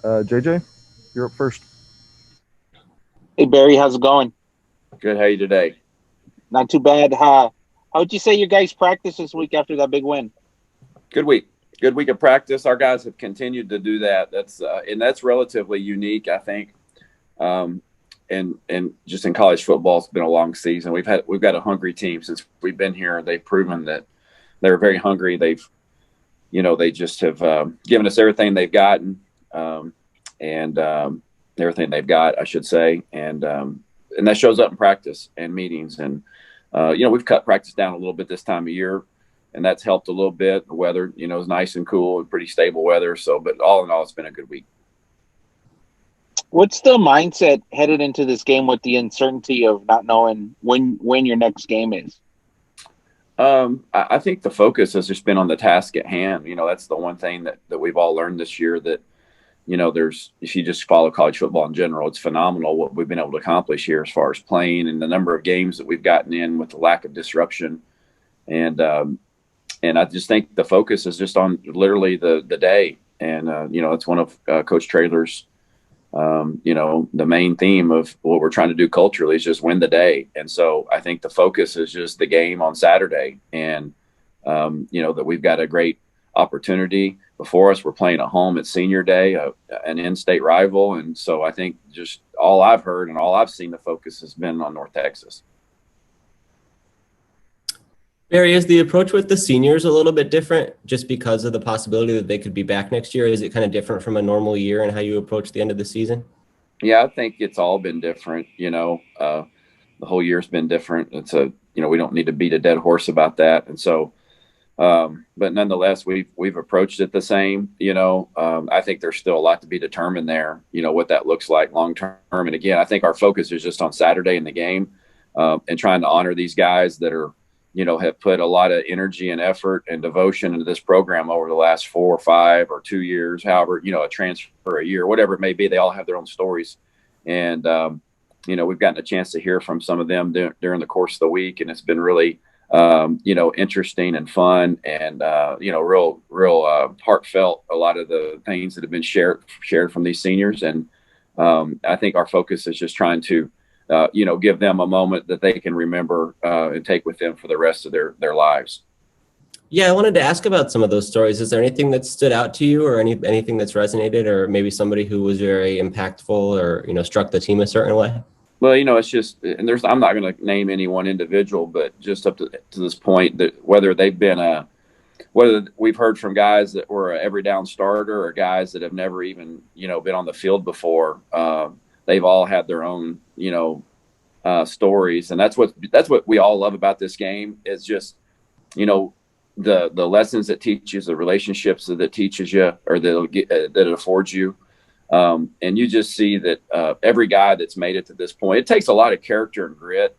JJ, you're up first. Hey Barry, how's it going? Good. How you today? Not too bad. How would you say your guys practice this week after that big win? Good week. Good week of practice. Our guys have continued to do that. That's relatively unique, I think. Um, and just in college football, it's been a long season. We've got a hungry team since we've been here. They've proven that they're very hungry. They just have given us everything they've gotten, and everything they've got, I should say, and that shows up in practice and meetings. And we've cut practice down a little bit this time of year, and that's helped a little bit. The weather, is nice and cool and pretty stable weather. So, but all in all, it's been a good week. What's the mindset headed into this game with the uncertainty of not knowing when your next game is? I think the focus has just been on the task at hand. That's the one thing that we've all learned this year, that if you just follow college football in general, it's phenomenal what we've been able to accomplish here as far as playing and the number of games that we've gotten in with the lack of disruption. And I just think the focus is just on literally the day. And, it's one of Coach Traylor's, the main theme of what we're trying to do culturally is just win the day. And so I think the focus is just the game on Saturday. And, that we've got a great opportunity before us. We're playing at home at Senior Day, an in-state rival. And so I think just all I've heard and all I've seen, the focus has been on North Texas. Barry, is the approach with the seniors a little bit different just because of the possibility that they could be back next year? Is it kind of different from a normal year and how you approach the end of the season? Yeah, I think it's all been different. The whole year's been different. We don't need to beat a dead horse about that. And so, but nonetheless, we've approached it the same. I think there's still a lot to be determined there, what that looks like long term. And again, I think our focus is just on Saturday in the game, and trying to honor these guys that are, have put a lot of energy and effort and devotion into this program over the last 4 or 5 or 2 years, however, a transfer, a year, whatever it may be. They all have their own stories. And, we've gotten a chance to hear from some of them during the course of the week. And it's been really, interesting and fun and, real heartfelt, a lot of the things that have been shared from these seniors. And I think our focus is just trying to, give them a moment that they can remember and take with them for the rest of their lives. Yeah, I wanted to ask about some of those stories. Is there anything that stood out to you or anything that's resonated, or maybe somebody who was very impactful or, struck the team a certain way? Well, it's just, and I'm not going to name any one individual, but just up to this point, that whether we've heard from guys that were an every down starter or guys that have never even, been on the field before, they've all had their own, stories. And that's what we all love about this game is just, the lessons that teaches, the relationships that teaches you or that it affords you. And you just see that every guy that's made it to this point, it takes a lot of character and grit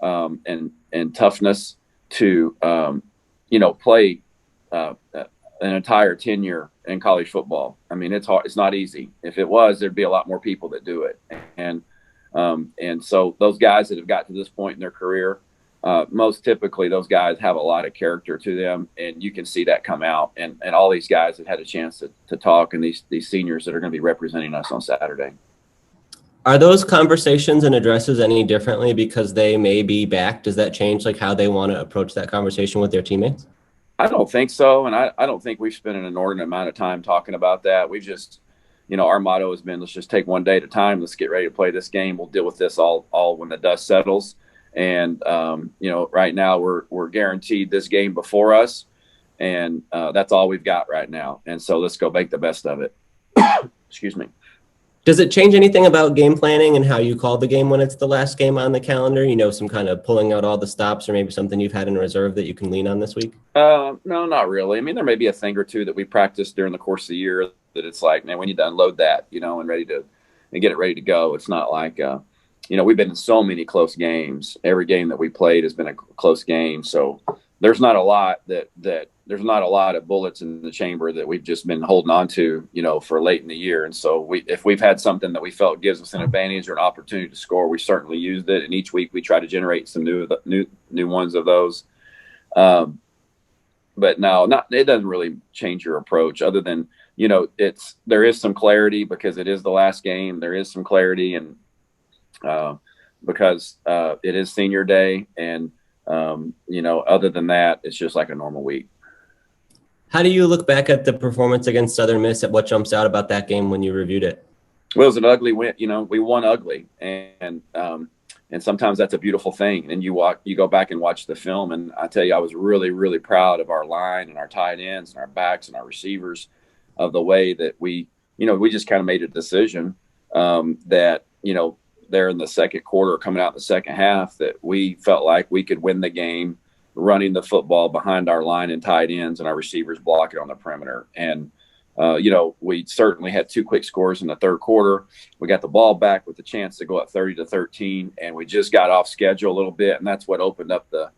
and toughness to, play an entire tenure in college football. I mean, it's hard. It's not easy. If it was, there'd be a lot more people that do it. And so those guys that have got to this point in their career, most typically those guys have a lot of character to them, and you can see that come out. And all these guys have had a chance to talk, and these seniors that are going to be representing us on Saturday. Are those conversations and addresses any differently because they may be back? Does that change how they want to approach that conversation with their teammates? I don't think so. And I don't think we've spent an inordinate amount of time talking about that. We've just, our motto has been, let's just take one day at a time. Let's get ready to play this game. We'll deal with this all when the dust settles. And, right now we're guaranteed this game before us, and that's all we've got right now. And so let's go make the best of it. Excuse me. Does it change anything about game planning and how you call the game when it's the last game on the calendar? Some kind of pulling out all the stops, or maybe something you've had in reserve that you can lean on this week? No, not really. I mean, there may be a thing or two that we practiced during the course of the year that it's like, man, we need to unload that, and get it ready to go. It's not like, we've been in so many close games. Every game that we played has been a close game. So there's not a lot there's not a lot of bullets in the chamber that we've just been holding on to, for late in the year. And so if we've had something that we felt gives us an advantage or an opportunity to score, we certainly used it. And each week we try to generate some new ones of those. But no, it doesn't really change your approach other than there is some clarity because it is the last game. There is some clarity, and because it is senior day, and other than that, it's just like a normal week. How do you look back at the performance against Southern Miss? At what jumps out about that game when you reviewed it? Well, it was an ugly win. We won ugly, and sometimes that's a beautiful thing. And you go back and watch the film, and I tell you, I was really, really proud of our line and our tight ends and our backs and our receivers, of the way that we just kind of made a decision that there in the second quarter, coming out in the second half, that we felt like we could win the game running the football behind our line and tight ends and our receivers blocking on the perimeter. And we certainly had 2 quick scores in the third quarter. We got the ball back with the chance to go up 30-13, and we just got off schedule a little bit, and that's what opened up the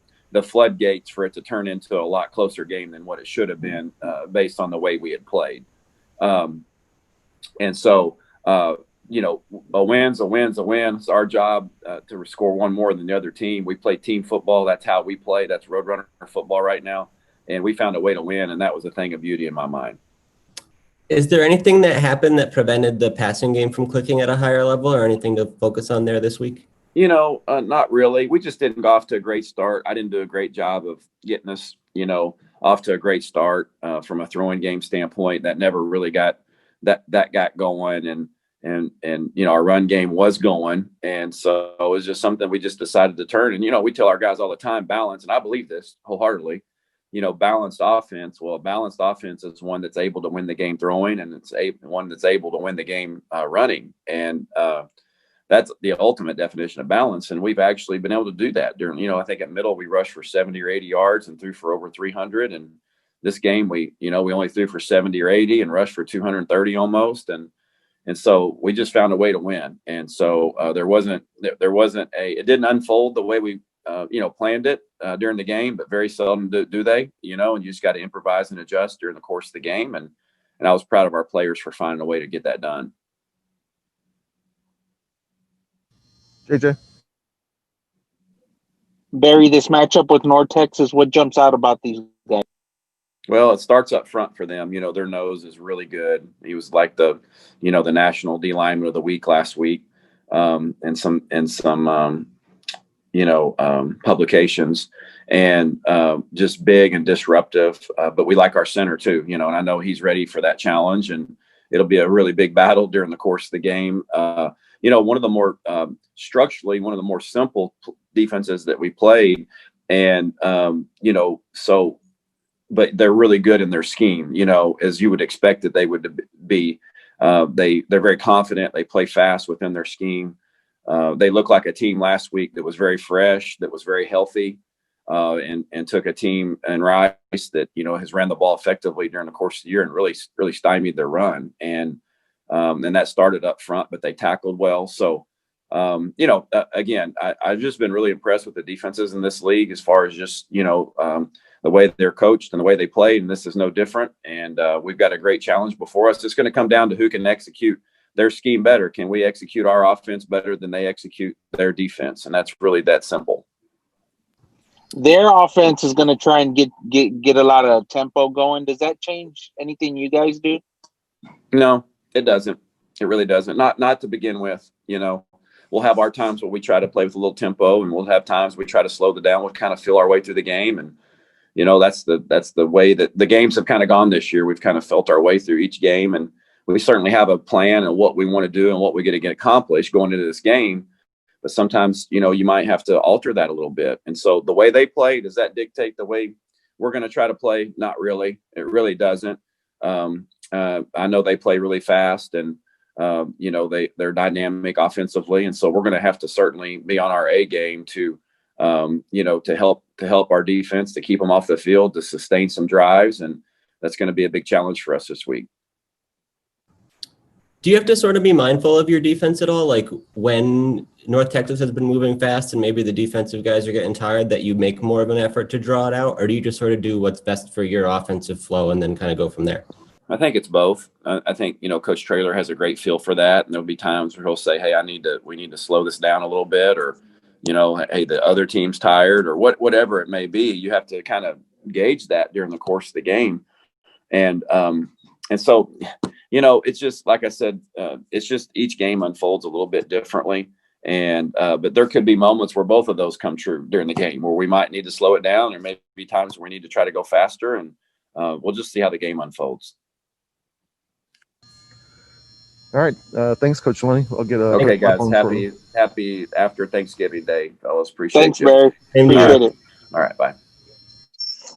floodgates for it to turn into a lot closer game than what it should have been, based on the way we had played. And so, a win's a win. It's our job to score one more than the other team. We play team football. That's how we play. That's Roadrunner football right now. And we found a way to win, and that was a thing of beauty in my mind. Is there anything that happened that prevented the passing game from clicking at a higher level, or anything to focus on there this week? Not really. We just didn't go off to a great start. I didn't do a great job of getting us, off to a great start from a throwing game standpoint. That never really got got going, and our run game was going, and so it was just something we just decided to turn. And we tell our guys all the time, balance, and I believe this wholeheartedly. Balanced offense. Well, a balanced offense is one that's able to win the game throwing, and it's one that's able to win the game running. And that's the ultimate definition of balance. And we've actually been able to do that during, I think at middle, we rushed for 70 or 80 yards and threw for over 300. And this game, we only threw for 70 or 80 and rushed for 230 almost. And so we just found a way to win. And so it didn't unfold the way we, planned it during the game, but very seldom do they, and you just got to improvise and adjust during the course of the game. And I was proud of our players for finding a way to get that done. JJ. Barry, this matchup with North Texas, what jumps out about these guys? Well, it starts up front for them. Their nose is really good. He was like the national D lineman of the week last week, and some publications, and just big and disruptive. But we like our center too, and I know he's ready for that challenge, and it'll be a really big battle during the course of the game. One of the more structurally, one of the more simple defenses that we played, and but they're really good in their scheme, as you would expect that they would be. They're very confident. They play fast within their scheme. They look like a team last week that was very fresh, that was very healthy, and took a team in Rice that, has ran the ball effectively during the course of the year and really, really stymied their run. And that started up front, but they tackled well. So, again, I've just been really impressed with the defenses in this league as far as just, the way they're coached and the way they played. And this is no different. And we've got a great challenge before us. It's going to come down to who can execute their scheme better. Can we execute our offense better than they execute their defense? And that's really that simple. Their offense is going to try and get a lot of tempo going. Does that change anything you guys do? No, it doesn't. It really doesn't. Not to begin with. We'll have our times where we try to play with a little tempo, and we'll have times we try to slow it down. We'll kind of feel our way through the game, and that's the way that the games have kind of gone this year. We've kind of felt our way through each game, and we certainly have a plan and what we want to do and what we're going to get accomplished going into this game. But sometimes, you might have to alter that a little bit. And so the way they play, does that dictate the way we're going to try to play? Not really. It really doesn't. I know they play really fast, and they're dynamic offensively. And so we're going to have to certainly be on our A game to help our defense, to keep them off the field, to sustain some drives. And that's going to be a big challenge for us this week. Do you have to sort of be mindful of your defense at all? Like when North Texas has been moving fast and maybe the defensive guys are getting tired, that you make more of an effort to draw it out? Or do you just sort of do what's best for your offensive flow and then kind of go from there? I think it's both. I think, Coach Traylor has a great feel for that. And there'll be times where he'll say, hey, we need to slow this down a little bit, or, hey, the other team's tired, or whatever it may be. You have to kind of gauge that during the course of the game. And, and so, you know, it's just like I said, it's just each game unfolds a little bit differently. And but there could be moments where both of those come true during the game, where we might need to slow it down, or maybe times where we need to try to go faster, and we'll just see how the game unfolds. All right. Thanks, Coach Lunney. I'll get a Okay, guys. Happy after Thanksgiving Day, fellas. Appreciate Thanks, you. Barry. Same to you. Appreciate it. All right, bye.